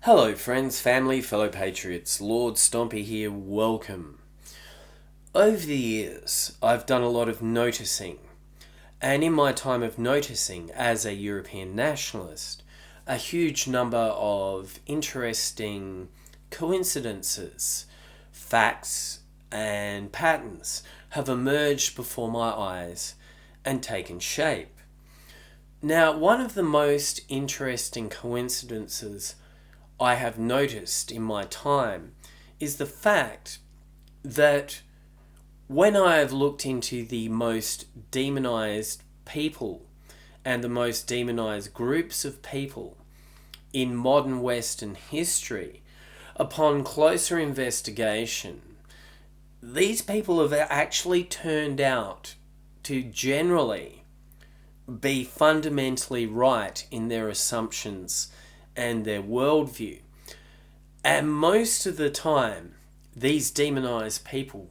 Hello friends, family, fellow patriots, Lord Stompy here, welcome. Over the years, I've done a lot of noticing, and in my time of noticing as a European nationalist, a huge number of interesting coincidences, facts, and patterns have emerged before my eyes and taken shape. Now, one of the most interesting coincidences I have noticed in my time is the fact that when I have looked into the most demonized people and the most demonized groups of people in modern Western history, upon closer investigation, these people have actually turned out to generally be fundamentally right in their assumptions and their worldview. And most of the time, these demonized people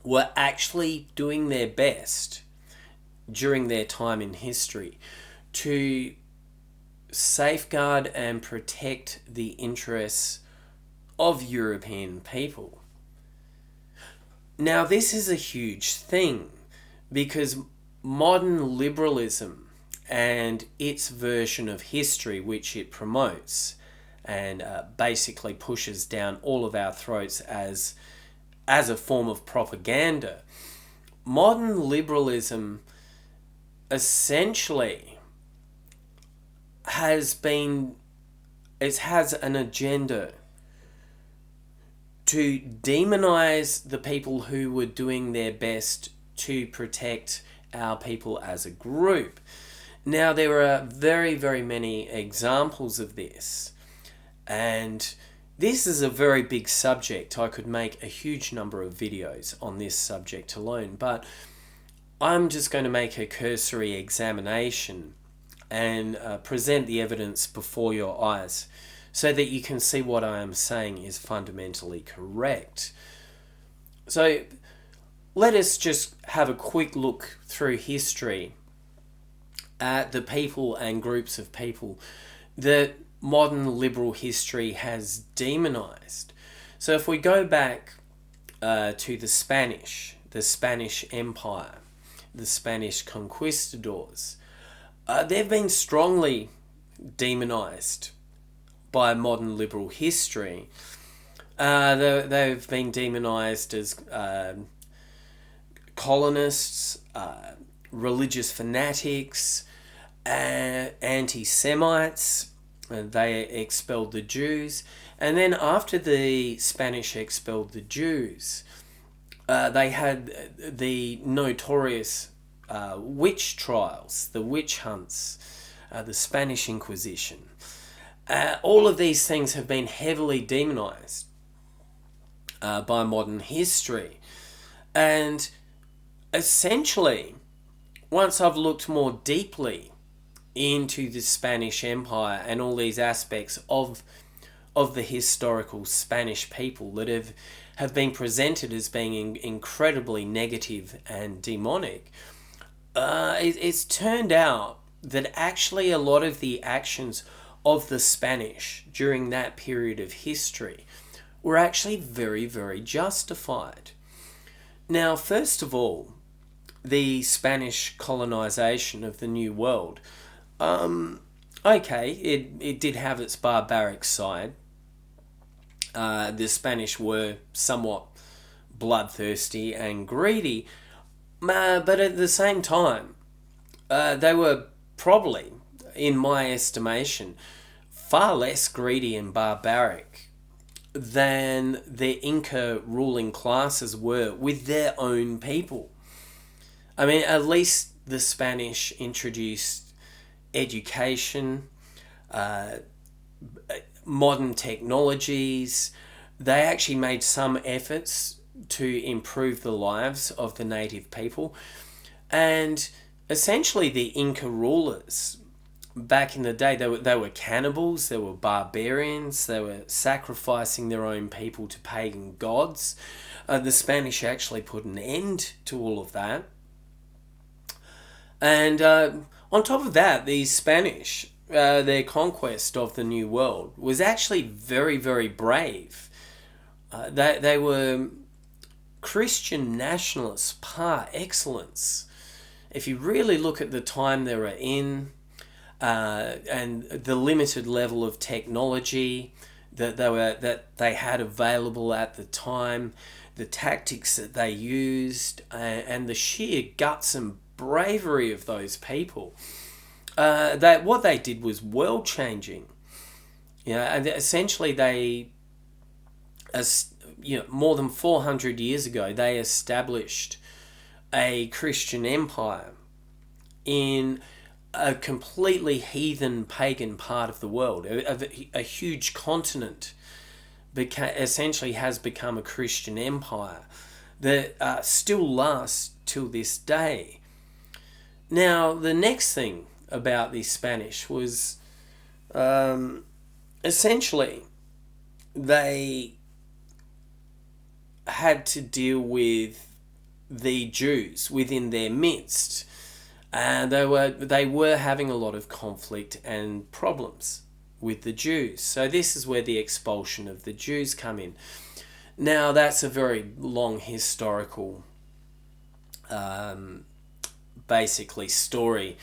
were actually doing their best during their time in history to safeguard and protect the interests of European people. Now, this is a huge thing because modern liberalism and its version of history, which it promotes and basically pushes down all of our throats as a form of propaganda. Modern liberalism essentially has an agenda to demonize the people who were doing their best to protect our people as a group. Now, there are very, very many examples of this, and this is a very big subject. I could make a huge number of videos on this subject alone, but I'm just going to make a cursory examination and present the evidence before your eyes so that you can see what I am saying is fundamentally correct. So let us just have a quick look through history at the people and groups of people that modern liberal history has demonized. So if we go back to the Spanish Empire, the Spanish conquistadors, they've been strongly demonized by modern liberal history. They've been demonized as colonists, religious fanatics, anti-Semites. They expelled the Jews, and then after the Spanish expelled the Jews, they had the notorious witch trials, the witch hunts, the Spanish Inquisition. All of these things have been heavily demonized by modern history, and essentially, once I've looked more deeply into the Spanish Empire and all these aspects of the historical Spanish people that have been presented as being incredibly negative and demonic, it's turned out that actually a lot of the actions of the Spanish during that period of history were actually very, very justified. Now, first of all, the Spanish colonization of the New World, it did have its barbaric side. The Spanish were somewhat bloodthirsty and greedy, but at the same time, they were probably, in my estimation, far less greedy and barbaric than the Inca ruling classes were with their own people. I mean, at least the Spanish introduced education, modern technologies. They actually made some efforts to improve the lives of the native people. And essentially the Inca rulers back in the day, they were cannibals, they were barbarians, they were sacrificing their own people to pagan gods. The Spanish actually put an end to all of that. And on top of that, the Spanish their conquest of the New World was actually very, very brave. They were Christian nationalists par excellence. If you really look at the time they were in, and the limited level of technology that they had available at the time, the tactics that they used, and the sheer guts and bravery of those people, that what they did was world changing. And essentially they, as more than 400 years ago, they established a Christian empire in a completely heathen, pagan part of the world. A huge continent essentially has become a Christian empire that still lasts till this day. Now, the next thing about the Spanish was essentially they had to deal with the Jews within their midst. And they were having a lot of conflict and problems with the Jews. So this is where the expulsion of the Jews come in. Now that's a very long historical basically story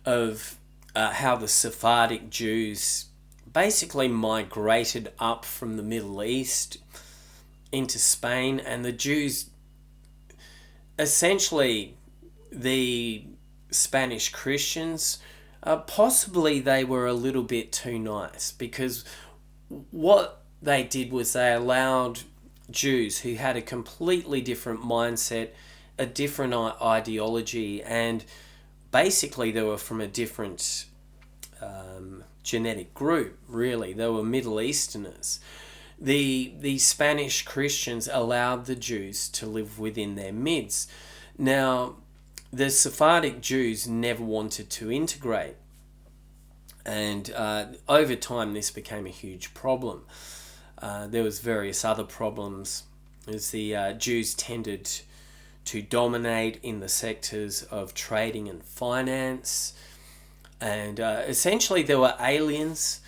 of how the Sephardic Jews basically migrated up from the Middle East into Spain, and the Jews, essentially the Spanish Christians, possibly they were a little bit too nice, because what they did was they allowed Jews who had a completely different mindset, a different ideology, and basically they were from a different genetic group, really. They were Middle Easterners. The Spanish Christians allowed the Jews to live within their midst. Now, the Sephardic Jews never wanted to integrate, and over time this became a huge problem. There was various other problems, as the Jews tended to dominate in the sectors of trading and finance, and essentially there were aliens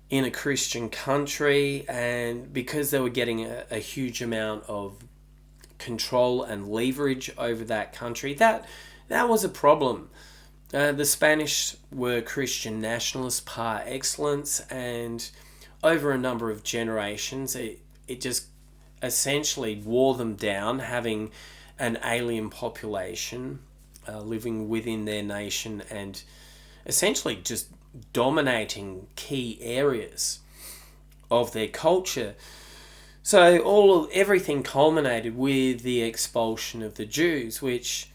in a Christian country, and because they were getting a huge amount of control and leverage over that country, that was a problem. The Spanish were Christian nationalists par excellence, and over a number of generations it just essentially wore them down, having an alien population living within their nation and essentially just dominating key areas of their culture. So everything culminated with the expulsion of the Jews, which,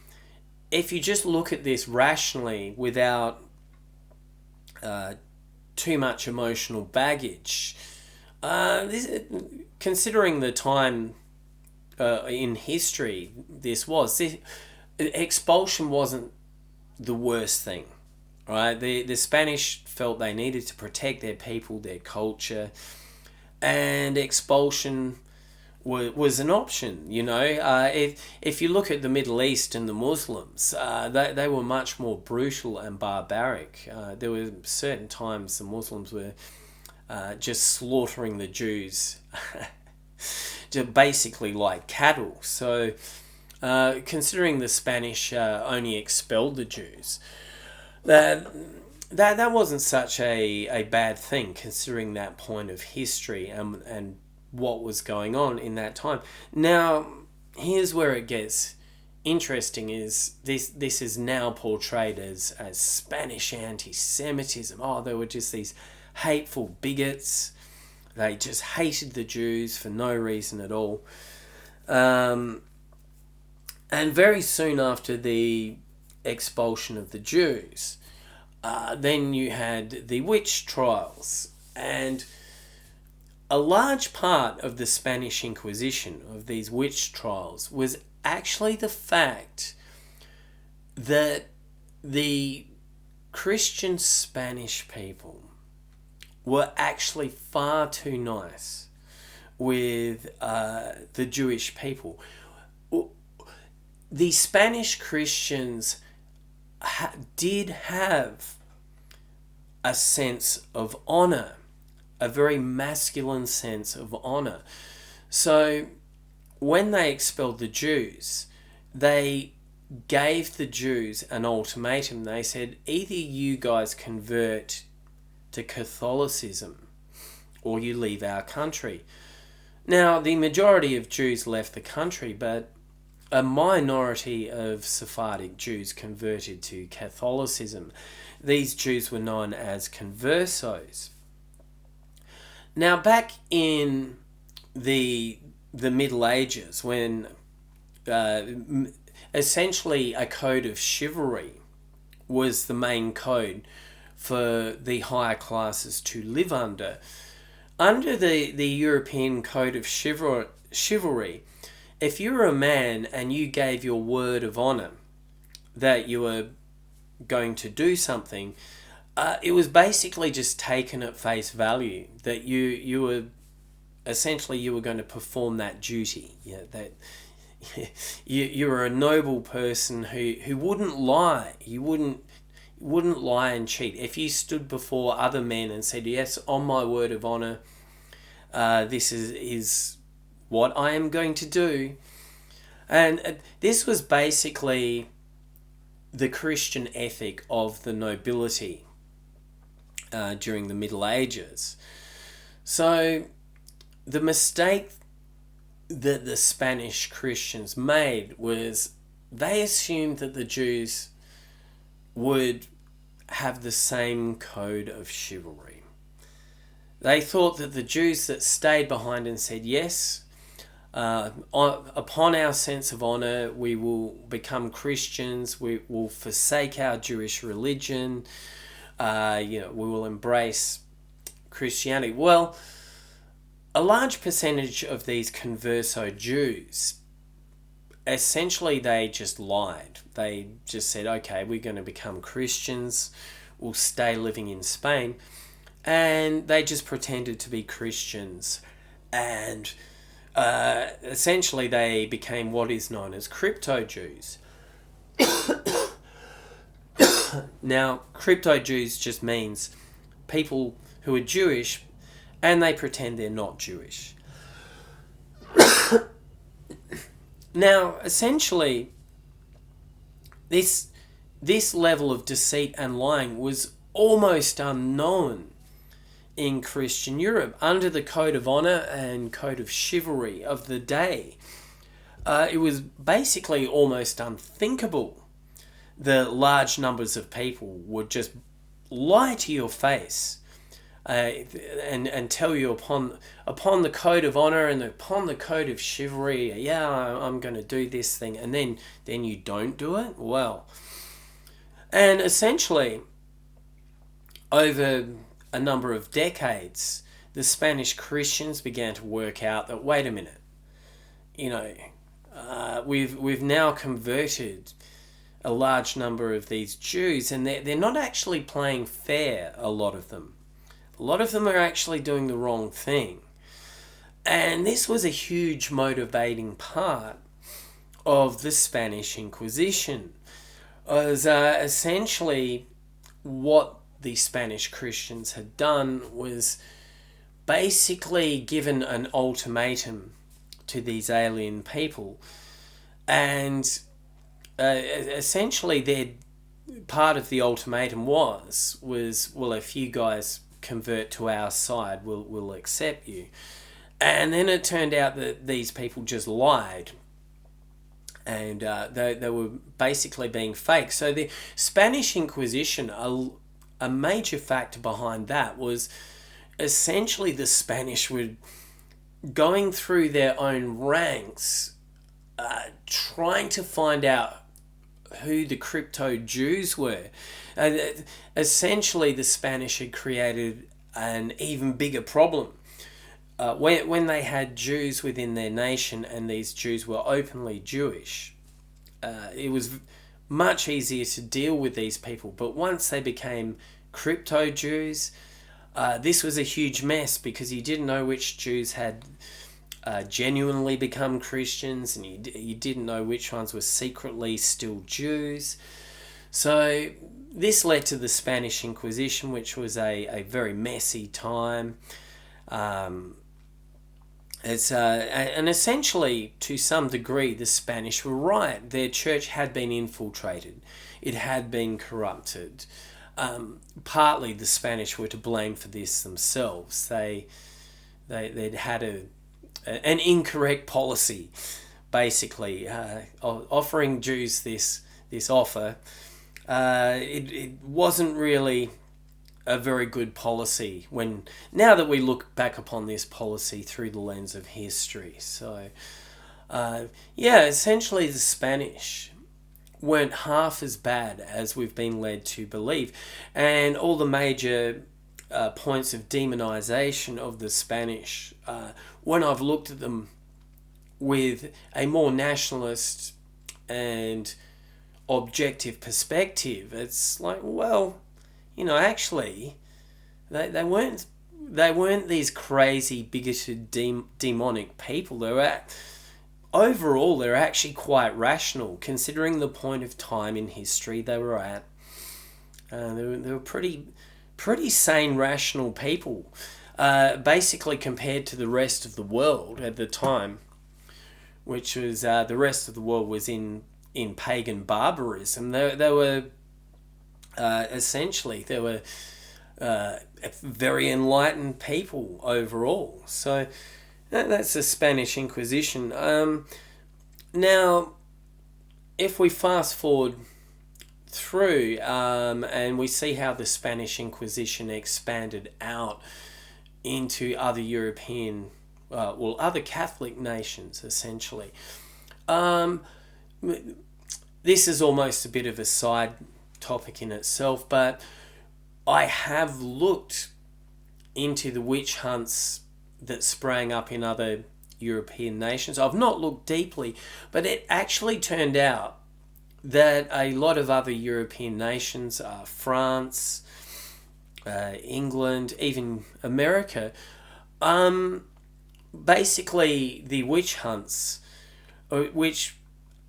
if you just look at this rationally without too much emotional baggage, considering the time in history expulsion wasn't the worst thing. Right? The Spanish felt they needed to protect their people, their culture, and expulsion was an option. If you look at the Middle East and the Muslims, they were much more brutal and barbaric. There were certain times the Muslims were just slaughtering the Jews, just basically like cattle. So, considering the Spanish only expelled the Jews, that wasn't such a bad thing, considering that point of history and what was going on in that time. Now, here's where it gets interesting: is this is now portrayed as Spanish anti-Semitism. Oh, they were just these hateful bigots. They just hated the Jews for no reason at all. And very soon after the expulsion of the Jews, then you had the witch trials, and a large part of the Spanish Inquisition, of these witch trials, was actually the fact that the Christian Spanish people were actually far too nice with the Jewish people. The Spanish Christians did have a sense of honor, a very masculine sense of honor. So when they expelled the Jews, they gave the Jews an ultimatum. They said, either you guys convert to Catholicism or you leave our country. Now, the majority of Jews left the country, but a minority of Sephardic Jews converted to Catholicism. These Jews were known as conversos. Now, back in the Middle Ages, when essentially a code of chivalry was the main code for the higher classes to live under. Under the European code of chivalry, if you were a man and you gave your word of honor that you were going to do something, it was basically just taken at face value that you were essentially you were going to perform that duty. Yeah, that you were a noble person who wouldn't lie. You wouldn't lie and cheat. If you stood before other men and said, yes, on my word of honor, this is what I am going to do. And this was basically the Christian ethic of the nobility during the Middle Ages. So the mistake that the Spanish Christians made was they assumed that the Jews would have the same code of chivalry. They thought that the Jews that stayed behind and said, yes, upon our sense of honor, we will become Christians, we will forsake our Jewish religion, we will embrace Christianity. Well, a large percentage of these converso Jews, essentially they just lied. They just said, okay, we're going to become Christians, we'll stay living in Spain, and they just pretended to be Christians, and essentially they became what is known as crypto Jews. Now, crypto Jews just means people who are Jewish and they pretend they're not Jewish. Now, essentially, this level of deceit and lying was almost unknown in Christian Europe. Under the code of honor and code of chivalry of the day, it was basically almost unthinkable that large numbers of people would just lie to your face and tell you upon the code of honor and upon the code of chivalry, yeah, I'm going to do this thing, and then you don't do it. Well, and essentially over a number of decades, the Spanish Christians began to work out that, wait a minute, we've now converted a large number of these Jews, and they're not actually playing fair, a lot of them. A lot of them are actually doing the wrong thing. And this was a huge motivating part of the Spanish Inquisition. Was essentially what the Spanish Christians had done was basically given an ultimatum to these alien people. And essentially their part of the ultimatum was, well, if you guys convert to our side, we'll accept you. And then it turned out that these people just lied, and they were basically being fake. So the Spanish Inquisition, a major factor behind that was essentially the Spanish were going through their own ranks, trying to find out who the crypto Jews were. Essentially, the Spanish had created an even bigger problem. When they had Jews within their nation and these Jews were openly Jewish, it was much easier to deal with these people. But once they became crypto Jews, this was a huge mess, because you didn't know which Jews had genuinely become Christians, and you didn't know which ones were secretly still Jews. So this led to the Spanish Inquisition, which was a very messy time. And essentially, to some degree, the Spanish were right. Their church had been infiltrated. It had been corrupted. Partly the Spanish were to blame for this themselves. They'd had an incorrect policy, basically, offering Jews this offer. It wasn't really a very good policy now that we look back upon this policy through the lens of history. So, essentially the Spanish weren't half as bad as we've been led to believe. And all the major points of demonization of the Spanish, when I've looked at them with a more nationalist and objective perspective, it's like, well, actually, they weren't these crazy, bigoted, demonic people. Overall, they're actually quite rational, considering the point of time in history they were at. They were pretty sane, rational people, basically compared to the rest of the world at the time, which was the rest of the world was in pagan barbarism. They were essentially very enlightened people overall. So that's the Spanish Inquisition. Now, if we fast forward through and we see how the Spanish Inquisition expanded out into other European, other Catholic nations, essentially. This is almost a bit of a side topic in itself, but I have looked into the witch hunts that sprang up in other European nations. I've not looked deeply, but it actually turned out that a lot of other European nations, France, England, even America, basically the witch hunts, which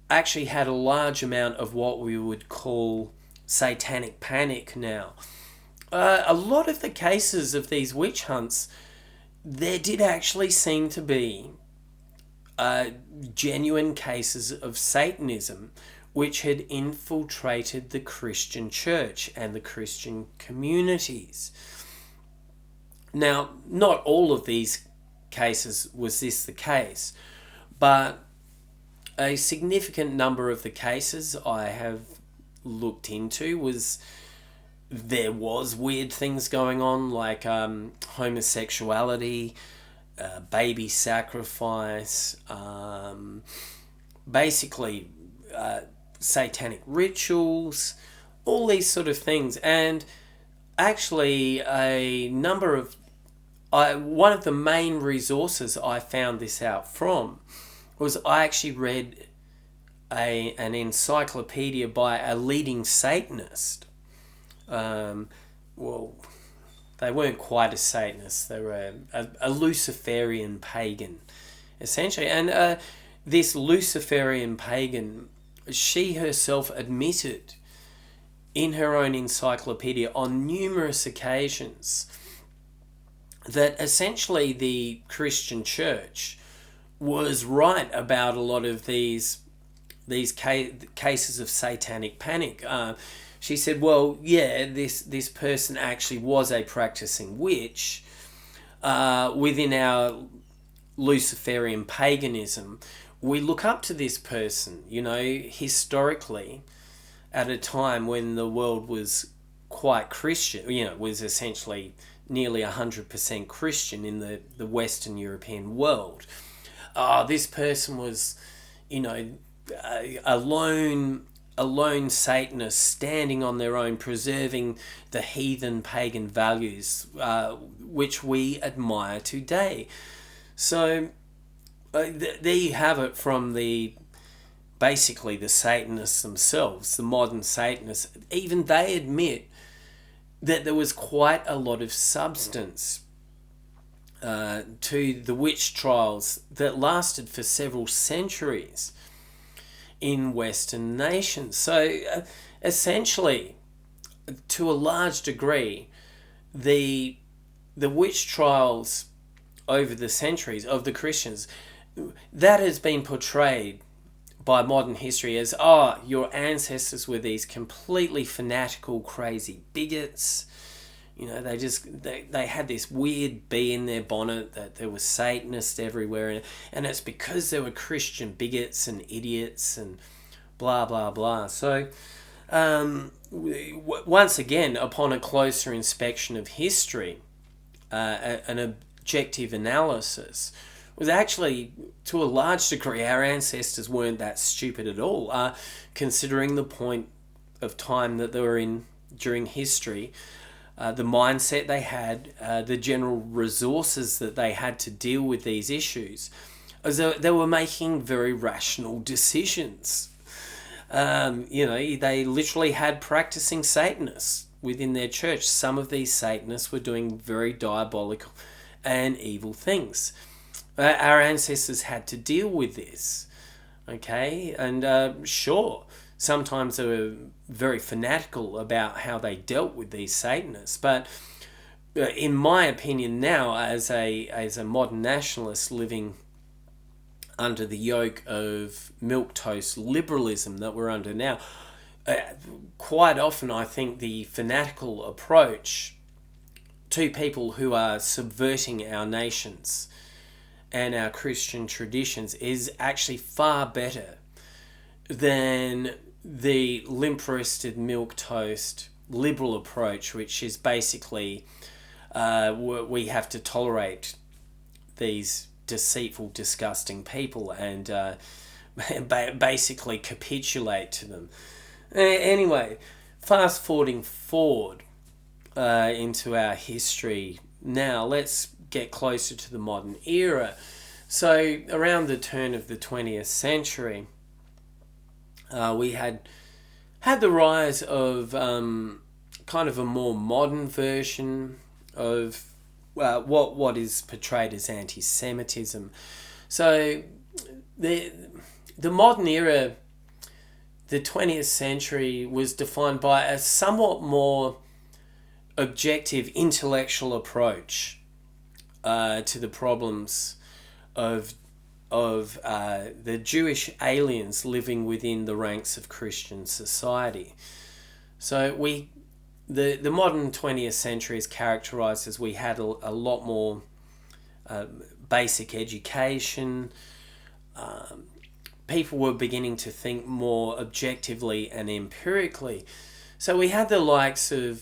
actually had a large amount of what we would call satanic panic now. A lot of the cases of these witch hunts, there did actually seem to be genuine cases of Satanism which had infiltrated the Christian church and the Christian communities. Now, not all of these cases was this the case, but a significant number of the cases I have looked into there was weird things going on, like homosexuality, baby sacrifice, basically satanic rituals, all these sort of things. And actually one of the main resources I found this out from was I actually read an encyclopedia by a leading Satanist. They weren't quite a Satanist. They were a Luciferian pagan, essentially. And this Luciferian pagan, she herself admitted in her own encyclopedia on numerous occasions that essentially the Christian church was right about a lot of these cases of satanic panic. She said, well, yeah, this person actually was a practicing witch. Within our Luciferian paganism, we look up to this person, historically, at a time when the world was quite Christian, was essentially nearly 100% Christian in the Western European world. This person was, a lone Satanist standing on their own, preserving the heathen pagan values, which we admire today. So there you have it from basically the Satanists themselves, the modern Satanists. Even they admit that there was quite a lot of substance to the witch trials that lasted for several centuries in Western nations. So essentially, to a large degree, the witch trials over the centuries of the Christians, that has been portrayed by modern history as, oh, your ancestors were these completely fanatical, crazy bigots. You know, they had this weird bee in their bonnet that there was Satanists everywhere, and it's because there were Christian bigots and idiots and blah blah blah. So once again, upon a closer inspection of history, an objective analysis was actually, to a large degree, our ancestors weren't that stupid at all, considering the point of time that they were in during history, the mindset they had, the general resources that they had to deal with these issues. As they were making very rational decisions. They literally had practicing Satanists within their church. Some of these Satanists were doing very diabolical and evil things. Our ancestors had to deal with this, okay? And sure, sometimes they were very fanatical about how they dealt with these Satanists, but in my opinion now, as a modern nationalist living under the yoke of milquetoast liberalism that we're under now, quite often I think the fanatical approach to people who are subverting our nations and our Christian traditions is actually far better than the limp-wristed milquetoast liberal approach, which is basically we have to tolerate these deceitful, disgusting people and basically capitulate to them. Anyway, fast forwarding forward into our history now, let's get closer to the modern era. So around the turn of the 20th century, we had the rise of kind of a more modern version of what is portrayed as anti-Semitism. So the modern era, the 20th century, was defined by a somewhat more objective intellectual approach to the problems of the Jewish aliens living within the ranks of Christian society. So the modern 20th century is characterized as we had a lot more basic education. People were beginning to think more objectively and empirically. So we had the likes of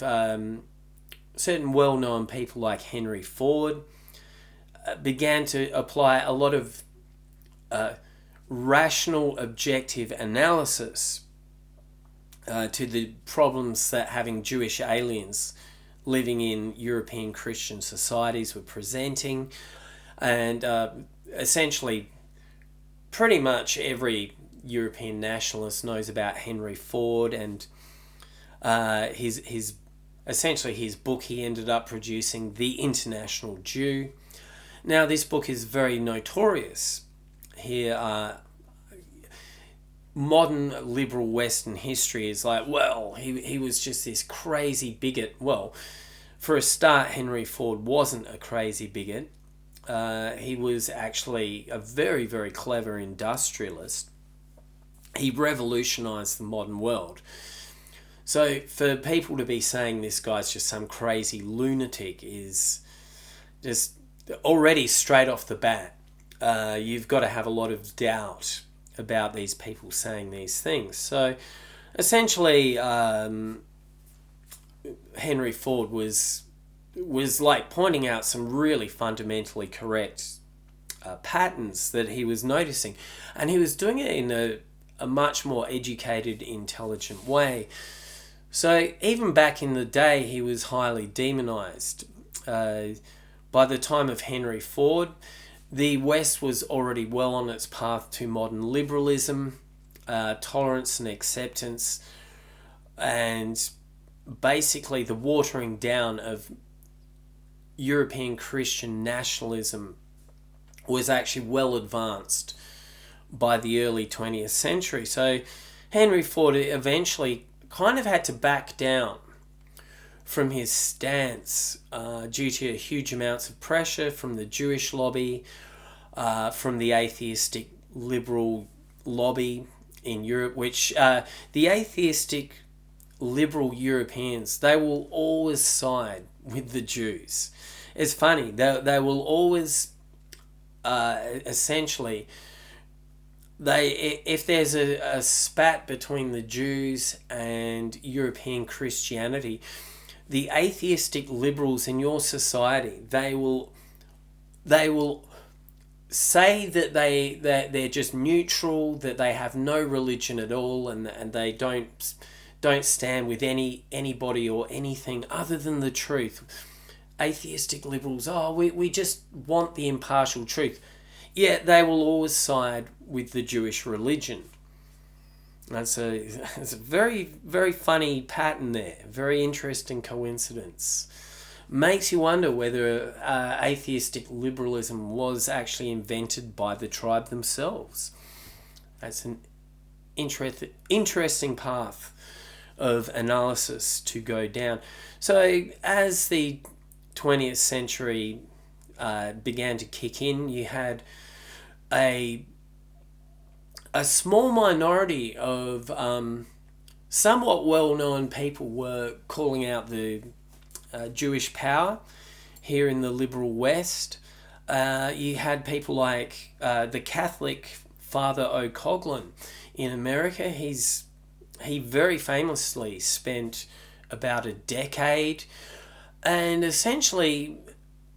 certain well-known people like Henry Ford began to apply a lot of rational, objective analysis to the problems that having Jewish aliens living in European Christian societies were presenting. And essentially, pretty much every European nationalist knows about Henry Ford and his book he ended up producing, The International Jew. Now, this book is very notorious. Here, modern liberal Western history is like, well, he was just this crazy bigot. Well, for a start, Henry Ford wasn't a crazy bigot. He was actually a very, very clever industrialist. He revolutionized the modern world. So for people to be saying this guy's just some crazy lunatic is just already straight off the bat. You've got to have a lot of doubt about these people saying these things. So essentially, Henry Ford was like pointing out some really fundamentally correct patterns that he was noticing, and he was doing it in a much more educated, intelligent way. So even back in the day, he was highly demonized. By the time of Henry Ford, the West was already well on its path to modern liberalism, tolerance and acceptance, and basically the watering down of European Christian nationalism was actually well advanced by the early 20th century. So Henry Ford eventually kind of had to back down from his stance due to huge amounts of pressure from the Jewish lobby, from the atheistic liberal lobby in Europe, which the atheistic liberal Europeans, they will always side with the Jews. It's funny, they will always essentially, if there's a spat between the Jews and European Christianity, the atheistic liberals in your society, they will say that they're just neutral, that they have no religion at all, and they don't stand with anybody or anything other than the truth. Atheistic liberals, we just want the impartial truth. Yet they will always side with the Jewish religion. It's a very, very funny pattern there. Very interesting coincidence. Makes you wonder whether atheistic liberalism was actually invented by the tribe themselves. That's an interesting path of analysis to go down. So as the 20th century began to kick in, you had a small minority of somewhat well-known people were calling out the Jewish power here in the liberal West. You had people like the Catholic Father O'Coughlin in America. He very famously spent about a decade, and essentially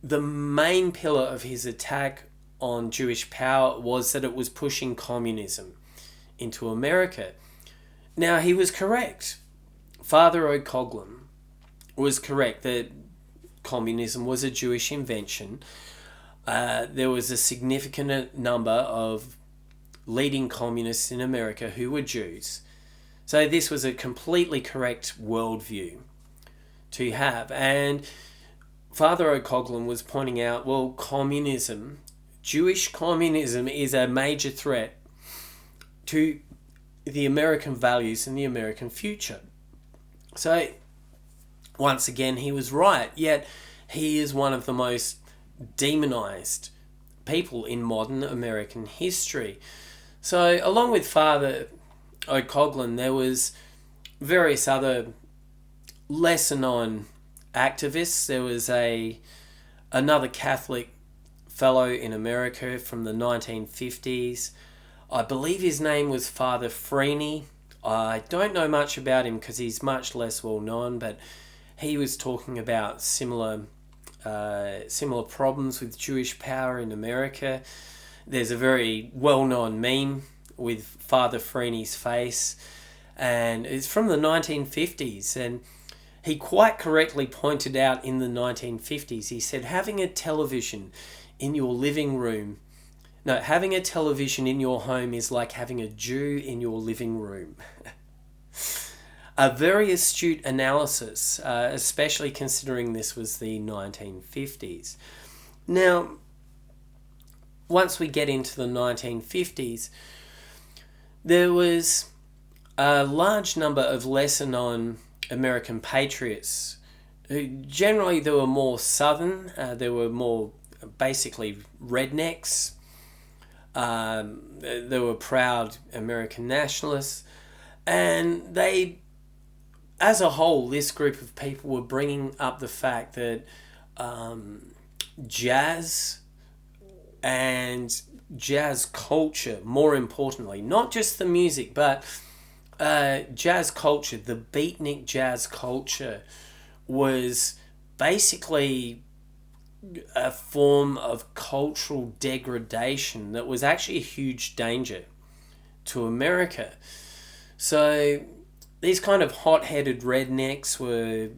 the main pillar of his attack on Jewish power was that it was pushing communism into America. Now, he was correct. Father O'Coughlin was correct that communism was a Jewish invention. There was a significant number of leading communists in America who were Jews. So this was a completely correct worldview to have. And Father O'Coughlin was pointing out, well, communism, Jewish communism, is a major threat to the American values and the American future. So, once again, he was right, yet he is one of the most demonized people in modern American history. So, along with Father O'Coughlin, there was various other lesser known activists. There was another Catholic fellow in America from the 1950s. I believe his name was Father Freeney. I don't know much about him because he's much less well known, but he was talking about similar problems with Jewish power in America. There's a very well-known meme with Father Freeney's face, and it's from the 1950s, and he quite correctly pointed out in the 1950s, he said, having a television in your home is like having a Jew in your living room. A very astute analysis, especially considering this was the 1950s. Now, once we get into the 1950s, there was a large number of lesser-known American patriots who generally they were more southern, they were more basically rednecks. They were proud American nationalists, and they, as a whole, this group of people were bringing up the fact that jazz and jazz culture, more importantly, not just the music, but jazz culture, the beatnik jazz culture, was basically a form of cultural degradation that was actually a huge danger to America. So these kind of hot-headed rednecks were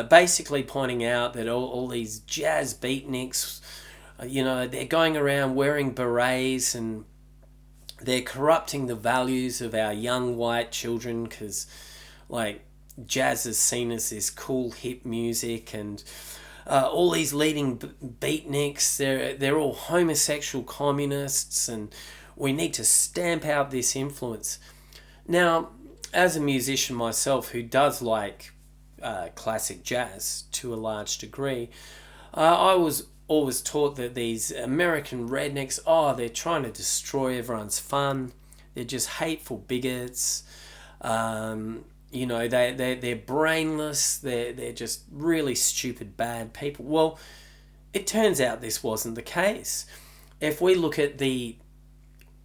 basically pointing out that all these jazz beatniks, they're going around wearing berets and they're corrupting the values of our young white children because, jazz is seen as this cool, hip music, and all these leading beatniks, they're all homosexual communists, and we need to stamp out this influence. Now, as a musician myself who does like classic jazz to a large degree. I was always taught that these American rednecks, they're trying to destroy everyone's fun. They're just hateful bigots. They're brainless. They're just really stupid, bad people. Well, it turns out this wasn't the case. If we look at the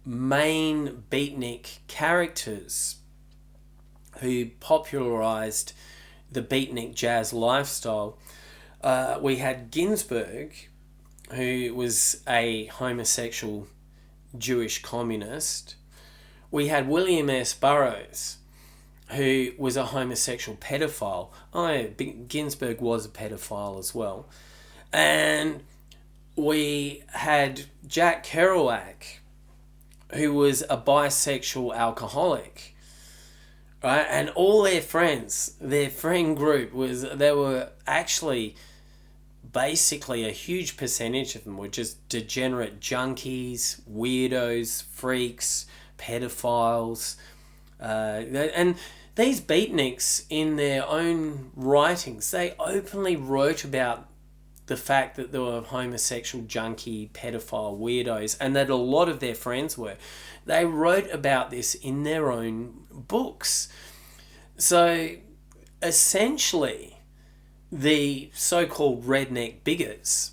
main beatnik characters who popularized the beatnik jazz lifestyle, we had Ginsberg, who was a homosexual Jewish communist. We had William S. Burroughs, who was a homosexual pedophile. Ginsberg was a pedophile as well. And we had Jack Kerouac, who was a bisexual alcoholic. Right? And all their friends, their friend group, they were actually basically a huge percentage of them were just degenerate junkies, weirdos, freaks, pedophiles. And these beatniks, in their own writings, they openly wrote about the fact that there were homosexual, junkie, pedophile weirdos, and that a lot of their friends were. They wrote about this in their own books. So essentially, the so-called redneck bigots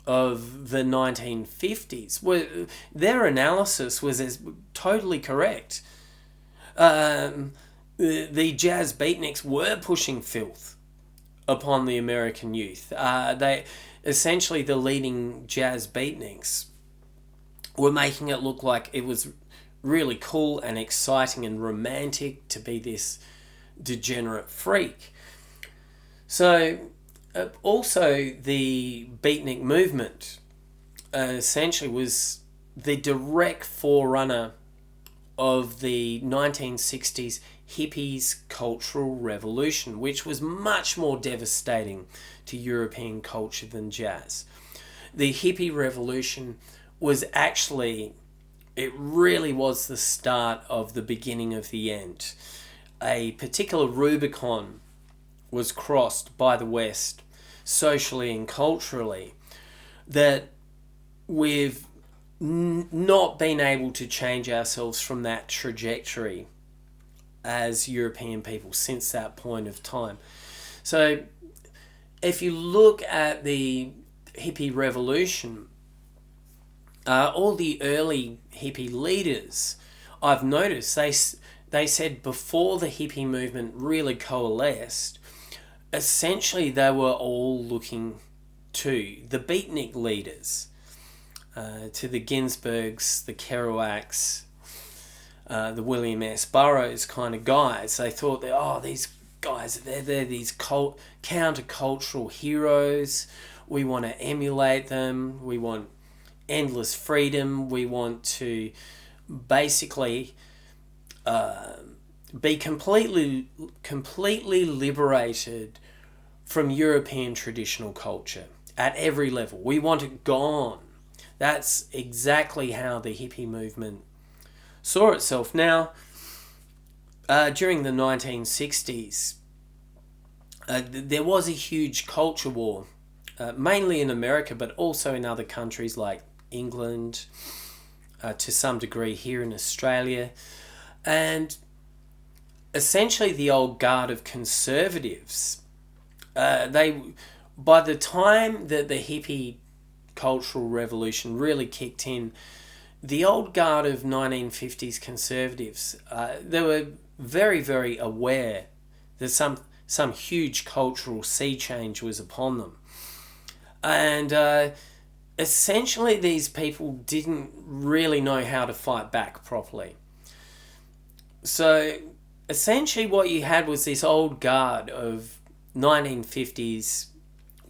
of the 1950s, their analysis was totally correct. The jazz beatniks were pushing filth upon the American youth. Essentially, the leading jazz beatniks were making it look like it was really cool and exciting and romantic to be this degenerate freak. So, also the beatnik movement essentially was the direct forerunner of the 1960s hippies cultural revolution, which was much more devastating to European culture than jazz. The hippie revolution was it really was the start of the beginning of the end. A particular Rubicon was crossed by the West, socially and culturally, that we've not been able to change ourselves from that trajectory as European people since that point of time. So if you look at the hippie revolution, all the early hippie leaders, I've noticed, they said before the hippie movement really coalesced, essentially they were all looking to the beatnik leaders, to the Ginsbergs, the Kerouacs, the William S. Burroughs kind of guys. They thought that, these guys, they're these countercultural heroes. We want to emulate them. We want endless freedom. We want to basically be completely liberated from European traditional culture at every level. We want it gone. That's exactly how the hippie movement saw itself. Now, during the 1960s, there was a huge culture war, mainly in America, but also in other countries like England, to some degree here in Australia. And essentially the old guard of conservatives, by the time that the hippie cultural revolution really kicked in, the old guard of 1950s conservatives, they were very, very aware that some huge cultural sea change was upon them. And essentially these people didn't really know how to fight back properly. So essentially what you had was this old guard of 1950s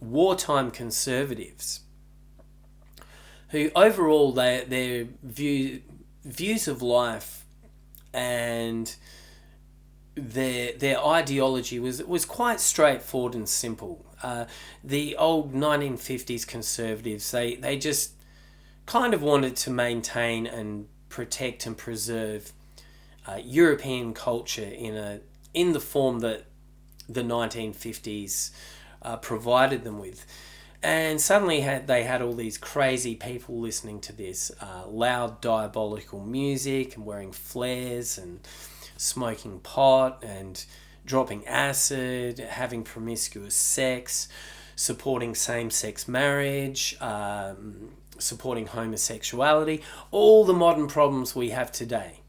wartime conservatives who overall their views of life and their ideology was quite straightforward and simple. The old 1950s conservatives, they just kind of wanted to maintain and protect and preserve European culture in the form that the 1950s provided them with. And suddenly they had all these crazy people listening to this loud diabolical music and wearing flares and smoking pot and dropping acid, having promiscuous sex, supporting same-sex marriage, supporting homosexuality, all the modern problems we have today.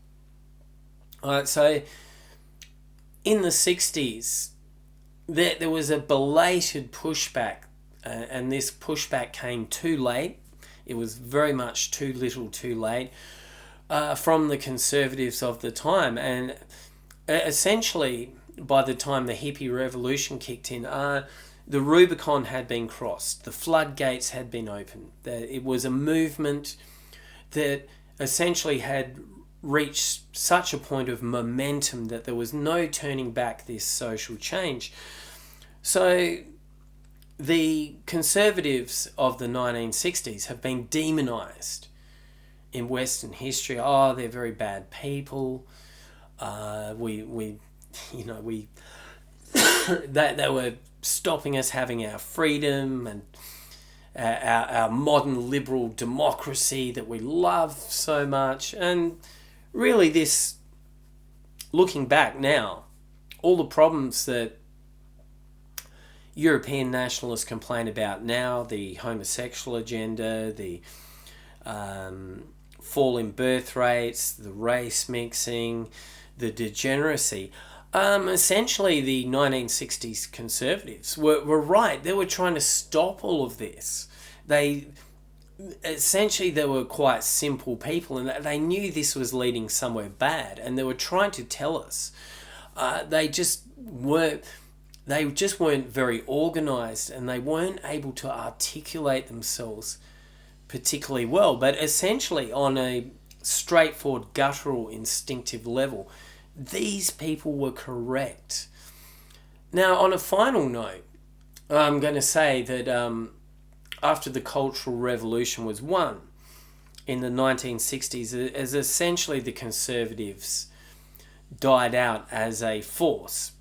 So in the 60s, there was a belated pushback, and this pushback came too late. It was very much too little too late from the conservatives of the time. And essentially, by the time the hippie revolution kicked in, the Rubicon had been crossed. The floodgates had been opened. It was a movement that essentially had reached such a point of momentum that there was no turning back this social change. So the conservatives of the 1960s have been demonized in Western history. Oh, they're very bad people. We that they were stopping us having our freedom and our modern liberal democracy that we love so much. And really, this, looking back now, all the problems that European nationalists complain about now, the homosexual agenda, the fall in birth rates, the race mixing, the degeneracy, essentially the 1960s conservatives were right. They were trying to stop all of this. They were quite simple people, and they knew this was leading somewhere bad, and they were trying to tell us. They just weren't very organised, and they weren't able to articulate themselves particularly well. But essentially, on a straightforward, guttural, instinctive level, these people were correct. Now, on a final note, I'm going to say that after the Cultural Revolution was won in the 1960s, as essentially the conservatives died out as a force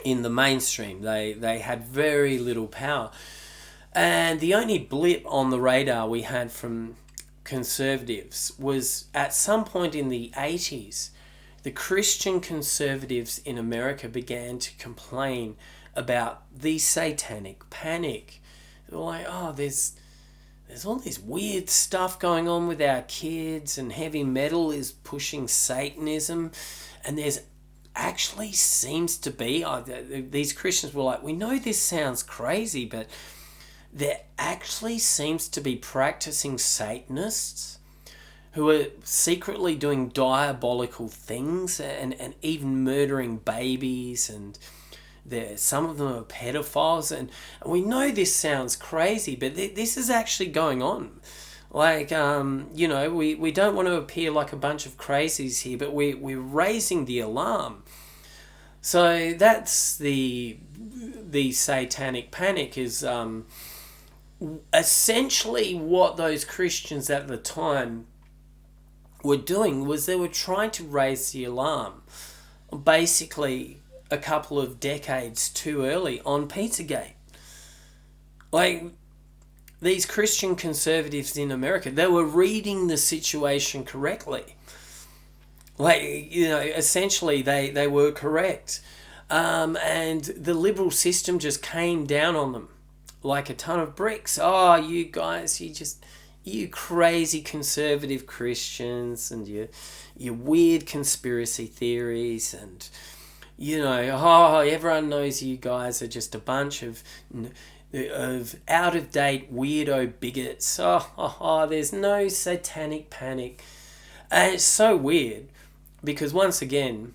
in the mainstream. They had very little power. And the only blip on the radar we had from conservatives was at some point in the 80s, the Christian conservatives in America began to complain about the satanic panic. They were like, oh, there's all this weird stuff going on with our kids, and heavy metal is pushing Satanism, and there's actually seems to be, these Christians were like, we know this sounds crazy, but there actually seems to be practicing Satanists who are secretly doing diabolical things and even murdering babies, and some of them are pedophiles, and we know this sounds crazy, but this is actually going on. Like, we don't want to appear like a bunch of crazies here, but we're raising the alarm. So that's the satanic panic is essentially what those Christians at the time were doing was they were trying to raise the alarm basically a couple of decades too early on Pizzagate. Like, these Christian conservatives in America, they were reading the situation correctly. Like, essentially they were correct. And the liberal system just came down on them like a ton of bricks. Oh, you guys, you crazy conservative Christians, and your weird conspiracy theories, and everyone knows you guys are just a bunch of out-of-date weirdo bigots. There's no satanic panic. And it's so weird because, once again,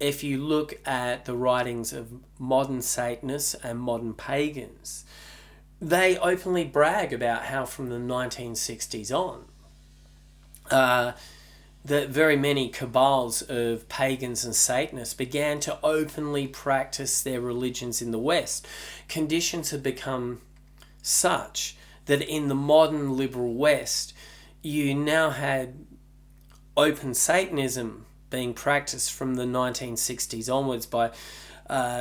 if you look at the writings of modern Satanists and modern pagans, they openly brag about how from the 1960s on, that very many cabals of pagans and Satanists began to openly practice their religions in the West. Conditions had become such that in the modern liberal West, you now had open Satanism being practiced from the 1960s onwards by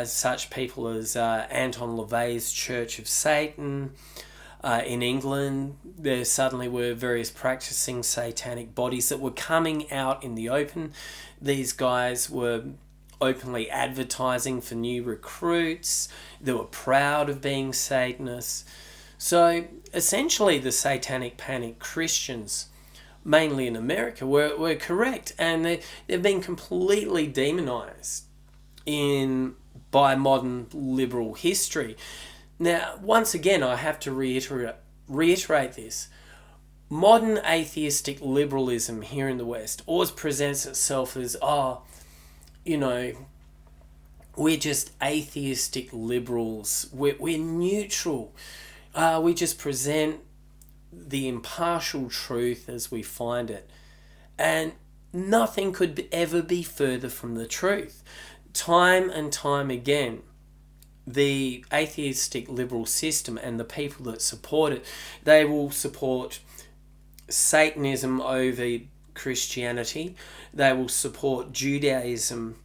such people as Anton LaVey's Church of Satan. In England, there suddenly were various practicing satanic bodies that were coming out in the open. These guys were openly advertising for new recruits. They were proud of being Satanists. So essentially the satanic panic Christians, mainly in America, were correct, and they've been completely demonized by modern liberal history. Now, once again, I have to reiterate this. Modern atheistic liberalism here in the West always presents itself as, we're just atheistic liberals. We're neutral. We just present the impartial truth as we find it. And nothing could ever be further from the truth. Time and time again, the atheistic liberal system and the people that support it, they will support Satanism over Christianity. They will support Judaism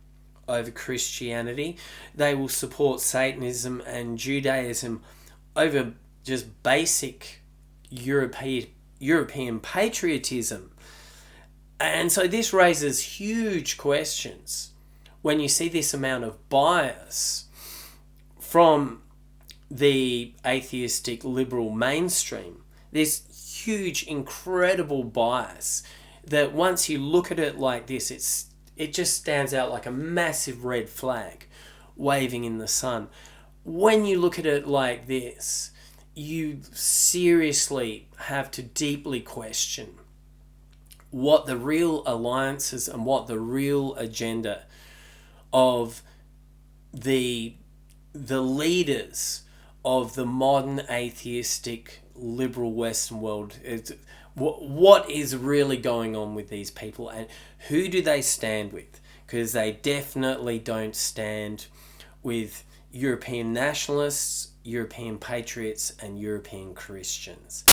over Christianity. They will support Satanism and Judaism over just basic European patriotism. And so this raises huge questions when you see this amount of bias from the atheistic liberal mainstream. This huge, incredible bias that once you look at it like this, it just stands out like a massive red flag waving in the sun. When you look at it like this, you seriously have to deeply question what the real alliances and what the real agenda of the leaders of the modern atheistic liberal Western world is. What is really going on with these people, and who do they stand with? Because they definitely don't stand with European nationalists, European patriots, and European Christians.